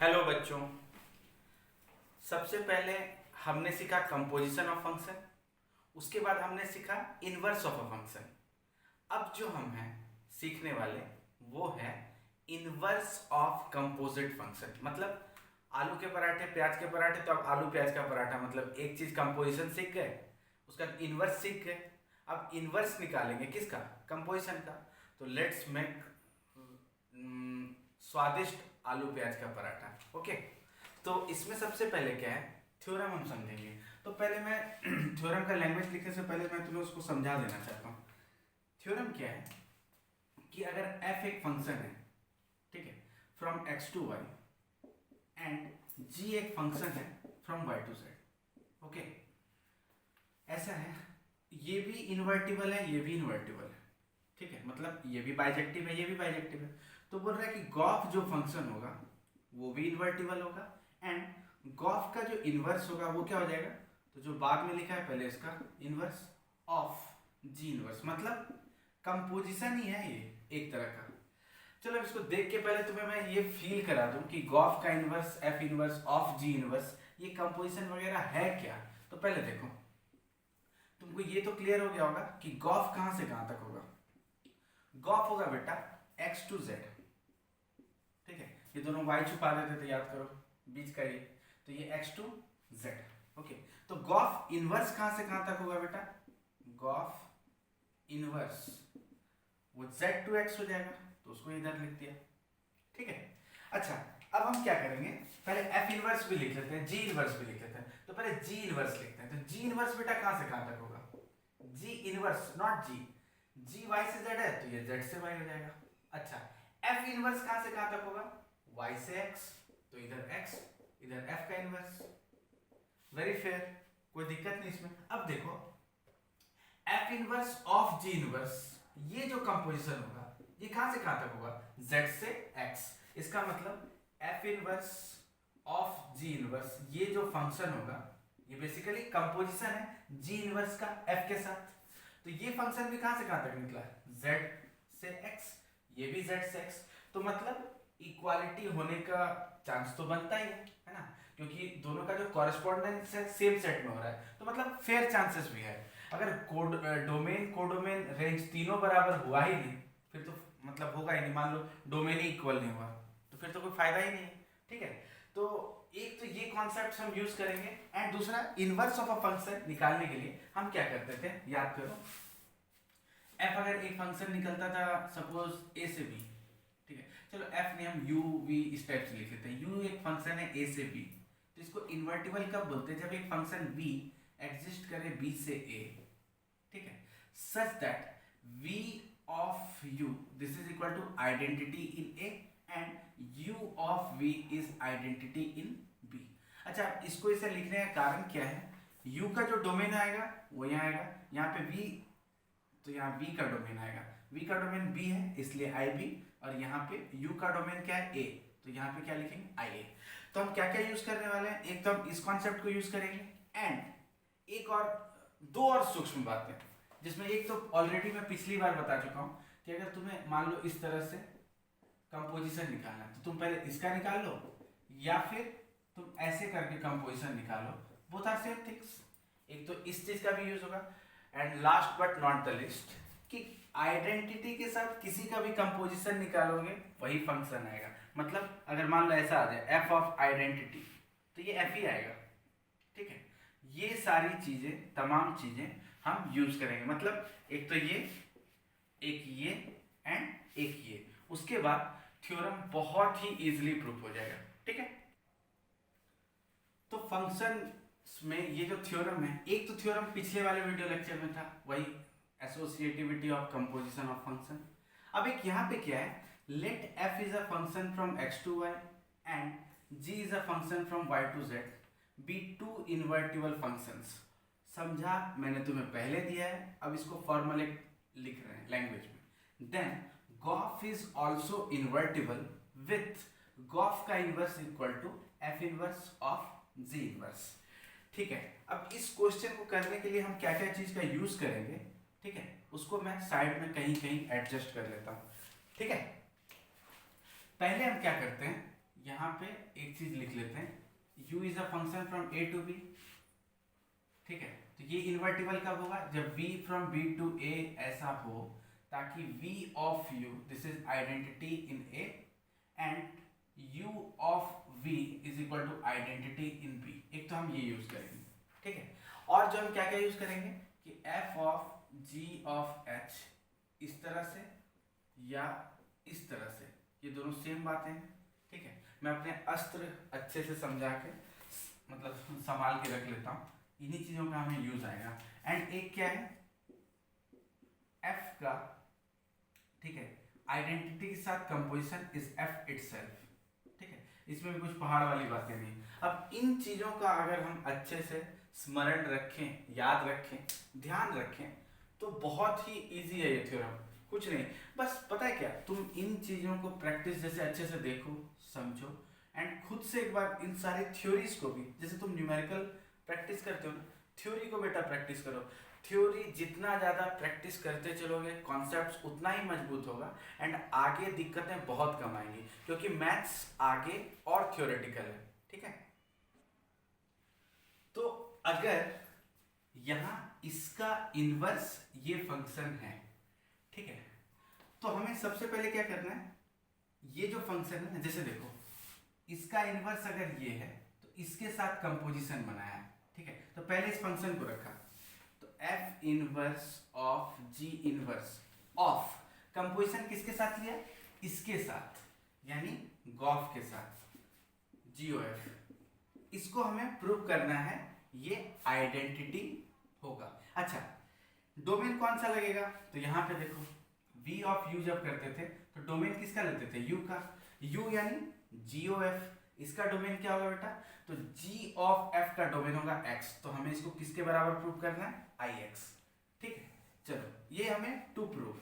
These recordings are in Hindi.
हेलो बच्चों। सबसे पहले हमने सीखा कंपोजिशन ऑफ फंक्शन, उसके बाद हमने सीखा इनवर्स ऑफ अ फंक्शन। अब जो हम हैं सीखने वाले वो है इनवर्स ऑफ कंपोजिट फंक्शन। मतलब आलू के पराठे, प्याज के पराठे, तो अब आलू प्याज का पराठा, मतलब एक चीज कंपोजिशन सीख गए, उसका इनवर्स सीख गए। अब इनवर्स निकालेंगे किसका? कंपोजिशन का। तो लेट्स मेक स्वादिष्ट आलू प्याज का पराठा। ओके, तो इसमें सबसे पहले क्या है, थ्योरम हम समझेंगे। तो पहले मैं थ्योरम का लैंग्वेज लिखने से पहले मैं तुम्हें उसको समझा देना चाहता हूँ। थ्योरम क्या है कि अगर f एक फंक्शन है, ठीक है, from x to y, and g एक फंक्शन है from y to z। Okay, ऐसा है, ये भी इन्वर्टिबल है, ये भी इन्वर्टिबल है, ठीक है, मतलब ये भी बाइजेक्टिव है, ये भी बाइजेक्टिव है। तो बोल रहा है कि गॉफ जो फंक्शन होगा वो भी इन्वर्टिबल होगा, एंड गॉफ का जो इन्वर्स होगा वो क्या हो जाएगा, तो जो बाद में लिखा है पहले इसका इन्वर्स ऑफ जी इन्वर्स, मतलब कंपोजिशन ही है ये एक तरह का। चलो इसको देख के पहले तुम्हें मैं ये फील करा दूं कि गॉफ का inverse, F inverse of G inverse, ये कंपोजिशन वगैरह है क्या। तो पहले देखो, तुमको ये तो क्लियर हो गया होगा कि गॉफ कहां से कहां तक होगा। गॉफ होगा बेटा x टू z, ठीक है, ये दोनों y छुपा देते थे, याद करो बीच का ये, तो ये x टू z। ओके, तो गॉफ इनवर्स कहां से कहां तक होगा बेटा? गॉफ इनवर्स वो z टू x हो जाएगा, तो उसको इधर लिख दिया, ठीक है। अच्छा, अब हम क्या करेंगे, पहले f इनवर्स भी लिख लेते हैं, g इनवर्स भी लिख लेते हैं। तो पहले g इनवर्स लिखते हैं। तो g इनवर्स बेटा कहां से कहां तक होगा? g inverse not g, g y से z है तो ये z से y हो जाएगा। अच्छा, f इनवर्स कहां से कहां तक होगा? y से x, तो इधर x, इधर f का इनवर्स। वेरी फेयर, कोई दिक्कत नहीं इसमें। अब देखो f inverse of g inverse, ये जो कंपोजिशन होगा ये कहां से कहां तक होगा? z से x। इसका मतलब f inverse of g inverse, ये जो फंक्शन होगा ये बेसिकली कंपोजिशन है g इनवर्स का f के साथ। तो ये फंक्शन भी कहां से कहां तक निकला? z से x, ये भी z से x। तो मतलब इक्वालिटी होने का चांस तो बनता ही है ना, क्योंकि दोनों का जो कॉरेस्पॉन्डेंस है सेम सेट में हो रहा है, तो मतलब फेयर चांसेस भी है। अगर डोमेन, कोडोमेन, रेंज तीनों बराबर हुआ ही नहीं, फिर तो मतलब होगा ही नहीं। मान लो डोमेन ही इक्वल नहीं हुआ, तो फिर तो कोई फायदा ही नहीं, ठीक है। तो एक तो ये कॉन्सेप्ट हम यूज करेंगे, एंड दूसरा इनवर्स ऑफ अ फंक्शन निकालने के लिए हम क्या करते थे, याद करो। f अगर एक फंक्शन निकलता था सपोज a से b, ठीक है, चलो f ने हम u v इस टाइप से लिख लेते हैं। u एक फंक्शन है a से b, तो इसको इन्वर्टिबल कब बोलते हैं? जब एक फंक्शन v एग्जिस्ट करे b से a, ठीक है, such that v of u this is equal to identity in a and u of v is identity in b। अच्छा, इसको इसे लिखने का कारण क्या है? u का जो डोमेन आएगा वो यहाँ आएगा, यहाँ पे v, तो यहाँ v का डोमेन आएगा, v का डोमेन b है इसलिए ib, और यहाँ पे u का डोमेन क्या है? a, तो यहाँ पे क्या लिखेंगे? ia। तो हम क्या क्या यूज करने वाले हैं, एक तो हम इस कॉन्सेप्ट को यूज करेंगे, एंड एक और दो और सूक्ष्म बातें, जिसमें एक तो ऑलरेडी मैं पिछली बार बता चुका हूं कि अगर तुम्हें मान लो इस तरह से कंपोजिशन निकालना है तो तुम पहले इसका निकाल लो, या फिर तुम ऐसे करके कंपोजिशन निकालो, बोथ आर सेम थिंग्स। एक तो इस चीज का भी यूज होगा, and last but not the list कि आइडेंटिटी के साथ किसी का भी कंपोजिशन निकालोगे वही फंक्शन आएगा। मतलब अगर मान लो ऐसा आ जाए f ऑफ आइडेंटिटी, तो ये f ही आएगा, ठीक है। ये सारी चीजें, तमाम चीजें हम यूज करेंगे। मतलब एक तो ये, एक ये, एंड एक ये, उसके बाद थ्योरम बहुत ही इजीली प्रूफ हो जाएगा, ठीक है। तो फंक्शन में ये जो थ्योरम है, एक तो थ्योरम पिछले वाले वीडियो लेक्चर में था, वही associativity of composition of function. अब एक यहाँ पे क्या है, let f is a function from x to y and g is a function from y to z be two invertible functions. समझा मैंने तुम्हें पहले दिया है, अब इसको फॉर्मूले लिख रहे हैं लैंग्वेज में। Then g o f is also invertible with g o f का inverse equal to f inverse of g inverse, ठीक है। अब इस क्वेश्चन को करने के लिए हम क्या क्या चीज का यूज करेंगे, ठीक है, उसको मैं साइड में कहीं कहीं एडजस्ट कर लेता हूं, ठीक है। पहले हम क्या करते हैं, यहाँ पे एक चीज लिख लेते हैं, u is a function from a to b, ठीक है। तो ये इन्वर्टिबल कब होगा, जब b from b to a ऐसा हो ताकि v of u, this is identity in a, and u of v is equal to identity in b। एक तो हम ये यूज करेंगे, ठीक है। और जो हम क्या क्या यूज करेंगे कि f of g of h इस तरह से या इस तरह से, ये दोनों सेम बातें हैं, ठीक है। मैं अपने अस्त्र अच्छे से समझा के मतलब संभाल के रख लेता हूँ, इन्हीं चीजों का हमें यूज आएगा। एंड एक क्या है f का, ठीक है, आइडेंटिटी के साथ कंपोजिशन इज f इटसेल्फ, ठीक है। इसमें भी कुछ पहाड़ वाली बातें नहीं। अब इन चीजों का अगर हम अच्छे से स्मरण रखें, याद रखें, ध्यान रखें, तो बहुत ही इजी है ये थ्योरम। कुछ नहीं, बस पता है क्या, तुम इन चीजों को प्रैक्टिस जैसे अच्छे से देखो, समझो, एंड खुद से एक बार इन सारे थ्योरीज को भी, जैसे तुम न्यूमेरिकल प्रैक्टिस करते हो ना, थ्योरी को बेटा प्रैक्टिस करो। थ्योरी जितना ज्यादा प्रैक्टिस करते चलोगे, कॉन्सेप्ट्स उतना ही मजबूत होगा, एंड आगे दिक्कतें बहुत कम आएंगी, क्योंकि मैथ्स आगे और थ्योरेटिकल है, ठीक है। तो अगर यहां इसका इनवर्स ये फंक्शन है, ठीक है, तो हमें सबसे पहले क्या करना है, ये जो फंक्शन है, जैसे देखो इसका इनवर्स अगर ये है तो इसके साथ कंपोजिशन बनाया है, ठीक है। तो पहले इस फंक्शन को रखा, तो f inverse of g inverse of composition किसके साथ लिया, इसके साथ, यानी गॉफ के साथ, GOF। इसको हमें प्रूव करना है, ये आइडेंटिटी होगा। अच्छा, डोमेन कौन सा लगेगा, तो यहां पे देखो v ऑफ u जब करते थे तो डोमेन किसका लेते थे, u का, u यानी GOF। इसका डोमेन क्या होगा बेटा, तो g ऑफ f का डोमेन होगा x, तो हमें इसको किसके बराबर प्रूव करना है, ix, ठीक है। चलो ये हमें टू प्रूव,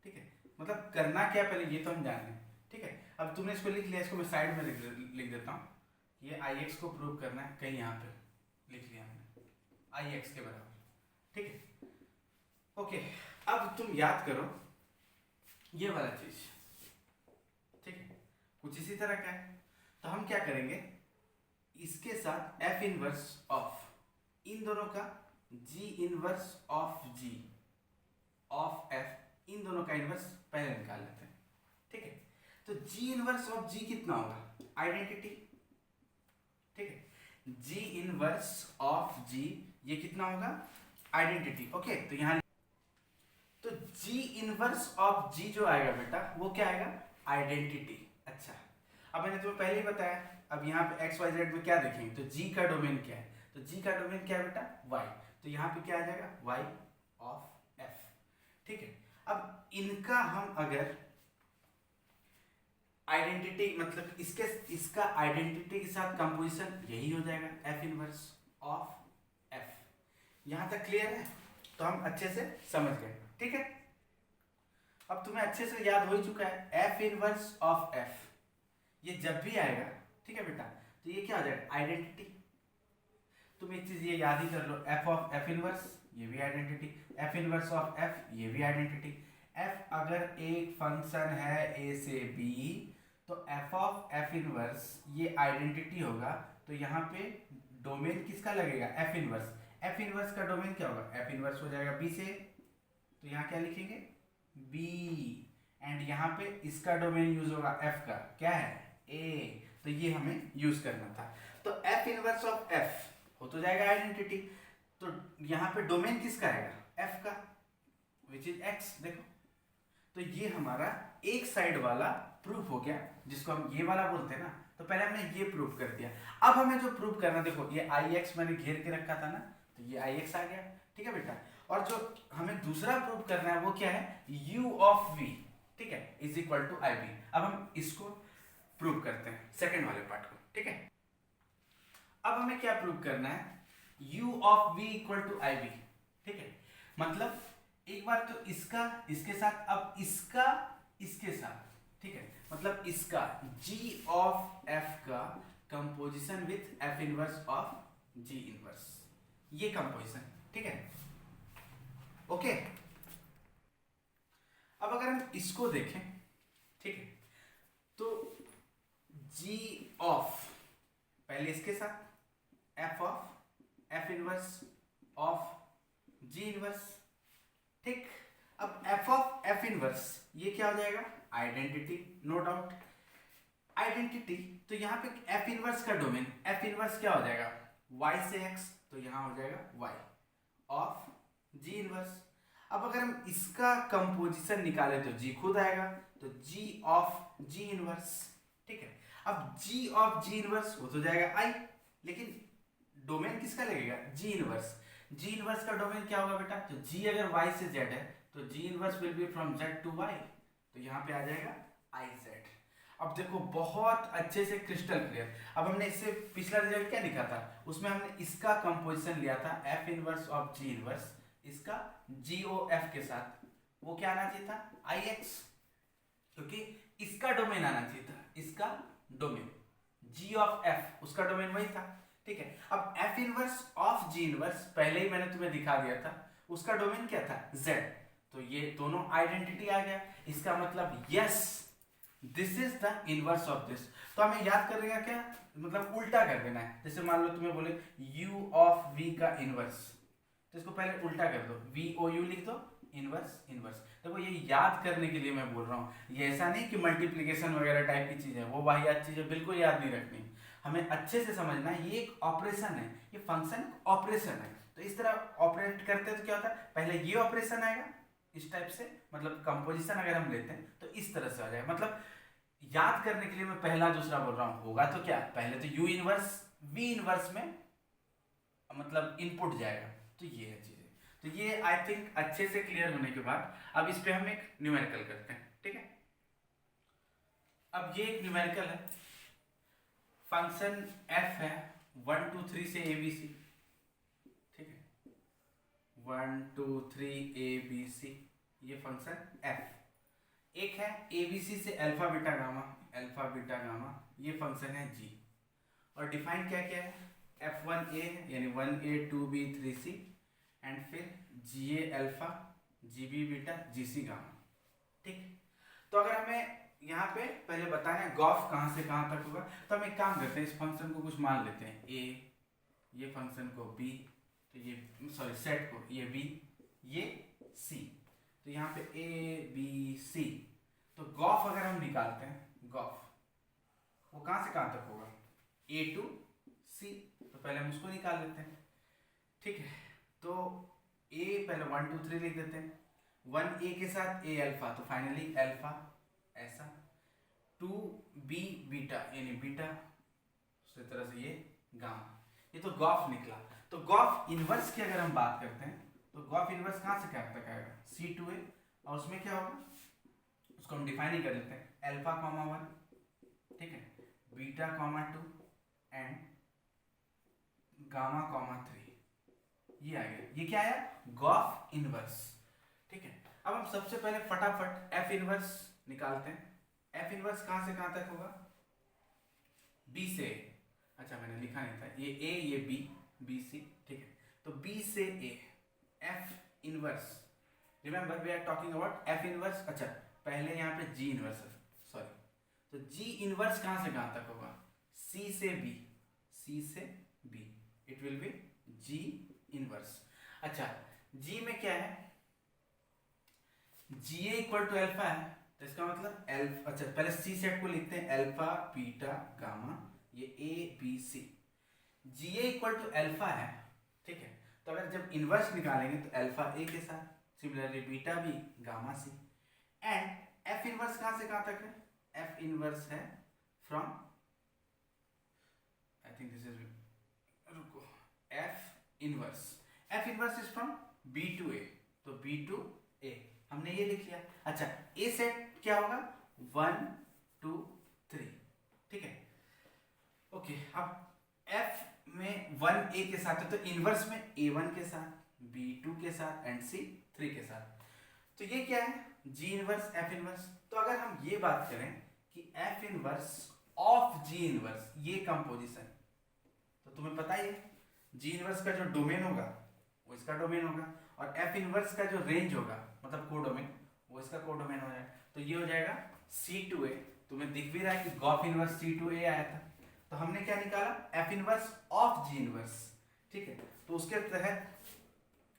ठीक है, मतलब करना क्या पहले ये तो हम जान लें, ठीक है। अब तुमने इसको लिख लिया, इसको मैं साइड में लिख देता हूँ, ये ix को प्रूव करना है, कहीं यहाँ पे लिख लिया हमने ix के बराबर, ठीक है। ओके, अब तुम याद करो ये वाला चीज, ठीक है, कुछ इसी तरह का है। तो हम क्या करेंगे, इसके साथ f इनवर्स ऑफ, इन दोनों का g inverse of g of f, इन दोनों का इनवर्स पहले निकाल लेते हैं, ठीक है। तो g इनवर्स ऑफ g कितना होगा, आइडेंटिटी, ठीक है। g इनवर्स ऑफ g ये कितना होगा, आइडेंटिटी, ओके। तो यहां तो g इनवर्स ऑफ g जो आएगा बेटा वो क्या आएगा, आइडेंटिटी। अच्छा, अब मैंने तुम्हें पहले ही बताया, अब यहाँ पे x y z में क्या देखेंगे, तो g का डोमेन क्या है, तो g का डोमेन क्या है बेटा, y, तो यहाँ पे क्या आ जाएगा, y ऑफ f, ठीक है। अब इनका हम अगर आइडेंटिटी, मतलब इसका आइडेंटिटी के साथ कंपोजिशन यही हो जाएगा, f इनवर्स ऑफ f। यहां तक क्लियर है, तो हम अच्छे से समझ गए, ठीक है। अब तुम्हें अच्छे से याद हो ही चुका है, f इनवर्स ऑफ f ये जब भी आएगा, ठीक है बेटा, तो ये क्या हो जाएगा, आइडेंटिटी। तुम एक चीज ये याद ही कर लो, f ऑफ f इनवर्स ये भी identity, f inverse of f ये भी आइडेंटिटी। f अगर एक फंक्शन है a से b, तो f ऑफ f इनवर्स ये आइडेंटिटी होगा, तो यहाँ पे डोमेन किसका लगेगा, f इनवर्स। f इनवर्स का डोमेन क्या होगा, f इनवर्स हो जाएगा b से, तो यहाँ क्या लिखेंगे, b, एंड यहाँ पे इसका डोमेन यूज होगा f का, क्या है, a, तो ये हमें यूज करना था। तो f इनवर्स ऑफ f हो तो जाएगा आइडेंटिटी, तो यहाँ पे डोमेन किसका आएगा, f का, विच इज x, देखो। तो ये हमारा एक साइड वाला प्रूफ हो गया, जिसको हम ये वाला बोलते हैं ना, तो पहले हमने ये प्रूफ कर दिया। अब हमें जो प्रूफ करना, देखो ये ix मैंने घेर के रखा था ना, तो ये ix आ गया, ठीक है बेटा। और जो हमें दूसरा प्रूफ करना है वो क्या है, u ऑफ v, ठीक है, इज इक्वल टू ib। अब हम इसको प्रूव करते हैं, सेकंड वाले पार्ट को, ठीक है। अब हमें क्या प्रूव करना है, u of v equal to ib, ठीक है। मतलब एक बार तो इसका इसके साथ, अब इसका इसके साथ, ठीक है, मतलब इसका g ऑफ f का composition with f inverse of g inverse, ये कंपोजिशन, ठीक है, ओके। अब अगर हम इसको देखें, ठीक है, तो जी ऑफ पहले इसके साथ F of F inverse of ji inverse, ठीक। अब एफ ऑफ एफ इनवर्स ये क्या हो जाएगा, आइडेंटिटी, नो डाउट आइडेंटिटी। तो यहाँ पे एफ इनवर्स का डोमेन, एफ इनवर्स क्या हो जाएगा, y से x, तो यहाँ हो जाएगा y ऑफ g इनवर्स। अब अगर हम इसका कंपोजिशन निकाले तो g खुद आएगा, तो g ऑफ g इनवर्स, ठीक है। अब g ऑफ g इनवर्स वो तो जाएगा I, लेकिन डोमेन किसका लगेगा, g इनवर्स। g इनवर्स का डोमेन क्या होगा बेटा, तो g अगर y से z है तो g inverse will be from z to y, तो यहाँ पे आ जाएगा iz। अब देखो बहुत अच्छे से क्रिस्टल क्लियर। अब हमने इससे पिछला रिजल्ट क्या लिखा था, उसमें हमने इसका कंपोजिशन लिया था f inverse of g inverse, इसका GOF के साथ, वो क्या आना चाहिए था IX, क्योंकि इसका डोमेन आना चाहिए था, इसका डोमेन G ऑफ F, उसका डोमेन वही था, ठीक है। अब f inverse of g inverse पहले ही मैंने तुम्हें दिखा दिया था, उसका डोमेन क्या था Z, तो ये दोनों आइडेंटिटी आ गया। इसका मतलब yes this is the inverse of this. तो हमें याद कर देगा क्या, मतलब उल्टा कर देना है। जैसे मान लो तुम्हें बोले u ऑफ v का इनवर्स, तो इसको पहले उल्टा कर दो, VOU लिख दो, इनवर्स इनवर्स। देखो ये याद करने के लिए मैं बोल रहा हूँ, ये ऐसा नहीं कि मल्टीप्लिकेशन वगैरह टाइप की चीजें, वो वाहियात चीजें बिल्कुल याद नहीं रखनी, हमें अच्छे से समझना है। ये एक ऑपरेशन है, ये फंक्शन ऑपरेशन है, तो इस तरह ऑपरेट करते हैं तो क्या होता है, पहले ये ऑपरेशन आएगा इस टाइप से, मतलब कंपोजिशन अगर हम लेते हैं तो इस तरह से आ जाएगा। मतलब याद करने के लिए मैं पहला दूसरा बोल रहा हूँ, होगा तो क्या, पहले तो u इनवर्स v इनवर्स में मतलब इनपुट जाएगा, तो ये है चीजें। तो ये आई थिंक अच्छे से क्लियर होने के बाद अब इस पे हम एक न्यूमेरिकल करते हैं, ठीक है। अब ये एक न्यूमेरिकल है, फंक्शन f है 1 2 3 से abc, ठीक है, 1 2 3 abc, ये फंक्शन f। एक है abc से अल्फा बीटा गामा, ये फंक्शन है g। और डिफाइन क्या क्या है, f1a यानी 1a 2b 3c, एंड फिर ga alpha gb beta gc gamma, ठीक। तो अगर हमें यहाँ पे पहले बताना है गॉफ कहाँ से कहाँ तक होगा, तो हम एक काम करते हैं, इस फंक्शन को कुछ मान लेते हैं a, ये फंक्शन को b, तो ये सॉरी सेट को ये b, ये c, तो यहाँ पे a b c। तो गॉफ अगर हम निकालते हैं, गॉफ वो कहाँ से कहाँ तक होगा, a to c, तो पहले हम उसको निकाल लेते हैं, ठीक है। तो a पहले 1 2 3 लिख देते हैं, 1a के साथ a अल्फा, तो फाइनली अल्फा ऐसा, 2b बीटा यानी बीटा, उसी तरह से ये गामा, ये तो गॉफ निकला। तो गॉफ इनवर्स की अगर हम बात करते हैं तो गॉफ इनवर्स कहाँ से कहाँ तक आएगा, C2a, और उसमें क्या होगा उसको हम डिफाइन ही कर लेते हैं, अल्फा कॉमा 1, ठीक है, beta comma 2 and gamma comma 3, ये आ गया। ये क्या आया, गॉफ इनवर्स, ठीक है। अब हम सबसे पहले फटाफट एफ इनवर्स निकालते हैं। एफ इनवर्स कहां से कहां तक होगा, बी से, अच्छा मैंने लिखा नहीं था, ये ए ये बी, बी सी, ठीक है। तो बी से A, F inverse, remember we are talking about F inverse. अच्छा पहले यहाँ पे जी इनवर्स है, सॉरी, तो जी इनवर्स कहां से कहां तक होगा, सी से बी, सी से B, it will be G inverse. अच्छा जी में क्या है, जी इक्वल टू अल्फा है, तो इसका मतलब अल्फा, अच्छा पहले सी सेट को लिखते हैं, अल्फा बीटा गामा, ये A B C, G equal to alpha है, ठीक है। तो अगर जब इनवर्स निकालेंगे तो अल्फा ए के साथ, सिमिलरली बीटा भी gamma C, and F inverse कहां से कहां तक है, एफ इनवर्स है from, I think this is, रुको, F inverse is from B to A, तो बी टू ए हमने ये लिख लिया। अच्छा ए सेट क्या होगा, 1 2 3, ठीक है, ओके। अब एफ में 1 ए के साथ है, तो इनवर्स में a1 के साथ, b2 के साथ एंड c3 के साथ, तो ये क्या है, g इनवर्स एफ इनवर्स। तो अगर हम ये बात करें कि F inverse of g inverse, ये कंपोजिशन, तो तुम्हें पता ही है g इनवर्स का जो डोमेन होगा वो इसका डोमेन होगा, और एफ इनवर्स का जो रेंज होगा मतलब कोडोमेन, वो इसका कोडोमेन हो जाएगा। तो ये हो जाएगा C2a तुम्हें दिख भी रहा है कि गॉफ इनवर्स C/A आया था, तो हमने क्या निकाला, F inverse of G inverse. ठीक है, तो उसके तहत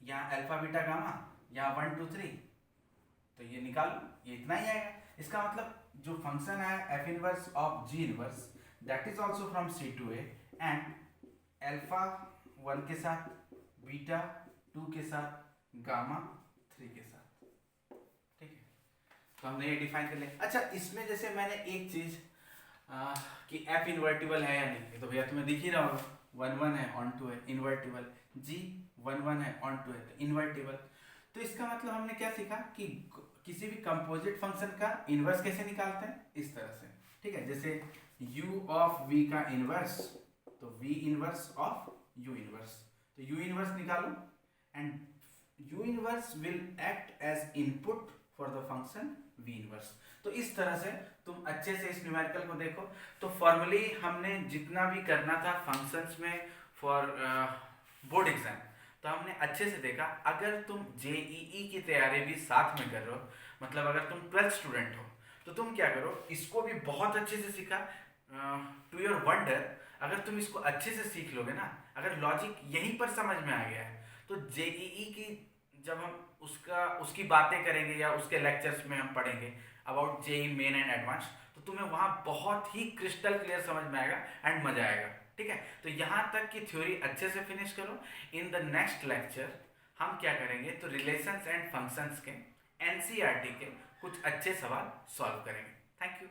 यहाँ अल्फा बीटा गामा, यहाँ 1 2 3, तो ये निकालो, ये इतना ही आएगा। इसका मतलब जो फंक्शन है F inverse of G inverse that is also from C/A and alpha 1 के साथ, बीटा 2 के साथ, गामा 3 के साथ। ठीक है, तो हमने ये डिफाइन कर लिया। अच्छा, इसमें जैसे मैंने एक चीज कि एफ इन्वर्टिबल है या नहीं, तो भैया तुम्हें दिख ही रहा होगा, 1 1 है, ऑन 2 है, इन्वर्टिबल। G 1 1 है, ऑन 2 है, तो इन्वर्टिबल। तो इसका मतलब हमने क्या सीखा कि किसी भी कंपोजिट फंक्शन का इनवर्स कैसे निकालते हैं, इस तरह से। ठीक है, जैसे u ऑफ v का इनवर्स, तो v inverse of u inverse, तो u इनवर्स निकालो and u inverse will act as input for the function v inverse. तो इस तरह से तुम अच्छे से इस न्यूमेरिकल को देखो। तो फॉर्मली हमने जितना भी करना था फंक्शंस में फॉर बोर्ड एग्जाम, तो हमने अच्छे से देखा। अगर तुम जेईई की तैयारी भी साथ में कर रहे हो, मतलब अगर तुम 12th स्टूडेंट हो, तो तुम क्या करो, इसको भी बहुत अच्छे से सीखा। टू योर वंडर, अगर तुम इसको अच्छे से सीख लोगे ना, अगर लॉजिक यहीं पर समझ में आ गया है, तो जेईई की जब हम उसकी बातें करेंगे या उसके लेक्चर्स में हम पढ़ेंगे about JEE main and advance, तो तुम्हें वहां बहुत ही क्रिस्टल क्लियर समझ में आएगा एंड मजा आएगा। ठीक है, तो यहाँ तक की थ्योरी अच्छे से फिनिश करो। इन द नेक्स्ट लेक्चर हम क्या करेंगे, तो रिलेशंस एंड फंक्शंस के एनसीईआरटी के कुछ अच्छे सवाल सॉल्व करेंगे। Thank you.